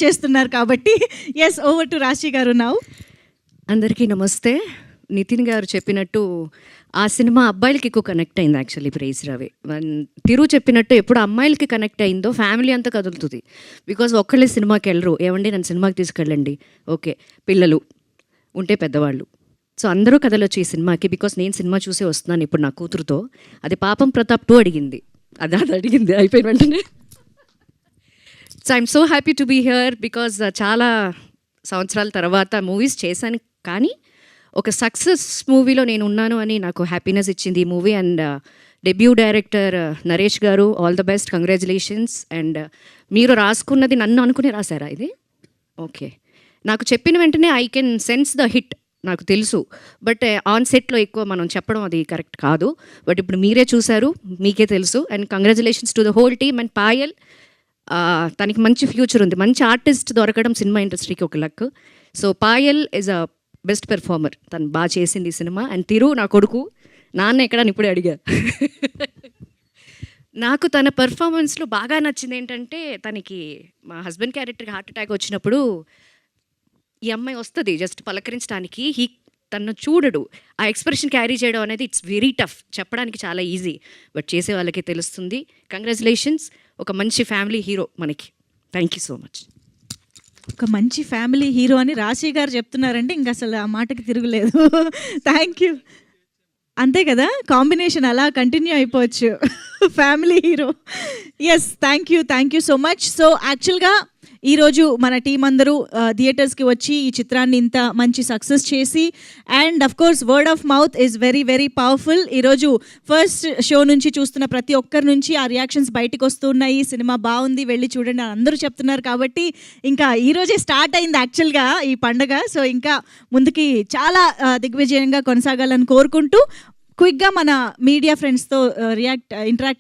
చేస్తున్నారు కాబట్టి yes over to రాశి గారు నౌ. అందరికీ నమస్తే. నితిన్ గారు చెప్పినట్టు ఆ సినిమా అబ్బాయిలకి ఎక్కువ కనెక్ట్ అయింది యాక్చువల్లీ. ప్రేస్ రవి తిరు చెప్పినట్టు ఎప్పుడు అమ్మాయిలకి కనెక్ట్ అయిందో ఫ్యామిలీ అంతా కదులుతుంది. బికాజ్ ఒక్కళ్ళే సినిమాకి వెళ్ళరు. ఏమండి నన్ను సినిమాకి తీసుకెళ్ళండి, ఓకే పిల్లలు ఉంటే పెద్దవాళ్ళు, సో అందరూ కథలొచ్చి ఈ సినిమాకి. బికాస్ నేను సినిమా చూసే వస్తున్నాను ఇప్పుడు నా కూతురుతో. అది పాపం ప్రతాప్ 2 అడిగింది, అది అడిగింది అయిపోయిన వెంటనే. So I'm so happy to be here because చాలా సంవత్సరాల తర్వాత మూవీస్ చేశాను, కానీ ఒక సక్సెస్ మూవీలో నేను ఉన్నాను అని నాకు హ్యాపీనెస్ ఇచ్చింది ఈ movie. And debut director Naresh గారు, all the best, congratulations. And మీరు రాసుకున్నది నన్ను అనుకుని రాశారా ఇది? ఓకే. నాకు చెప్పిన వెంటనే I can sense the hit, నాకు తెలుసు. బట్ ఆన్ సెట్లో ఎక్కువ మనం చెప్పడం అది కరెక్ట్ కాదు. బట్ ఇప్పుడు మీరే చూశారు, మీకే తెలుసు. And congratulations to the whole team. And Payal, తనకి మంచి ఫ్యూచర్ ఉంది. మంచి ఆర్టిస్ట్ దొరకడం సినిమా ఇండస్ట్రీకి ఒక luck. So Payal is a best performer, తను బాగా చేసింది ఈ సినిమా. అండ్ తిరు నా కొడుకు, నాన్న ఎక్కడ ఇప్పుడే అడిగా. నాకు తన పెర్ఫార్మెన్స్లో బాగా నచ్చింది ఏంటంటే, తనకి మా హస్బెండ్ క్యారెక్టర్కి హార్ట్ అటాక్ వచ్చినప్పుడు ఈ అమ్మాయి వస్తుంది జస్ట్ పలకరించడానికి, తను చూడడు. ఆ ఎక్స్ప్రెషన్ క్యారీ చేయడం అనేది ఇట్స్ వెరీ టఫ్. చెప్పడానికి చాలా ఈజీ, బట్ చేసే వాళ్ళకి తెలుస్తుంది. కంగ్రాచులేషన్స్, ఒక మంచి ఫ్యామిలీ హీరో మనకి. Thank you so much. ఒక మంచి ఫ్యామిలీ హీరో అని రాశి గారు చెప్తున్నారంటే ఇంక అసలు ఆ మాటకి తిరుగులేదు. Thank you. అంతే కదా, కాంబినేషన్ అలా కంటిన్యూ అయిపోవచ్చు. Family hero. Yes, thank you so much. So యాక్చువల్గా ఈరోజు మన టీం అందరూ థియేటర్స్కి వచ్చి ఈ చిత్రాన్ని ఇంత మంచి సక్సెస్ చేసి, and of course word of mouth is very very powerful. ఈరోజు ఫస్ట్ షో నుంచి చూస్తున్న ప్రతి ఒక్కరి నుంచి ఆ రియాక్షన్స్ బయటకు వస్తున్నాయి. సినిమా బాగుంది, వెళ్ళి చూడండి అని అందరూ చెప్తున్నారు. కాబట్టి ఇంకా ఈరోజే స్టార్ట్ అయింది యాక్చువల్గా ఈ పండగ. సో ఇంకా ముందుకి చాలా దిగ్విజయంగా కొనసాగాలని కోరుకుంటూ క్విక్గా మన మీడియా ఫ్రెండ్స్తో ఇంటరాక్ట్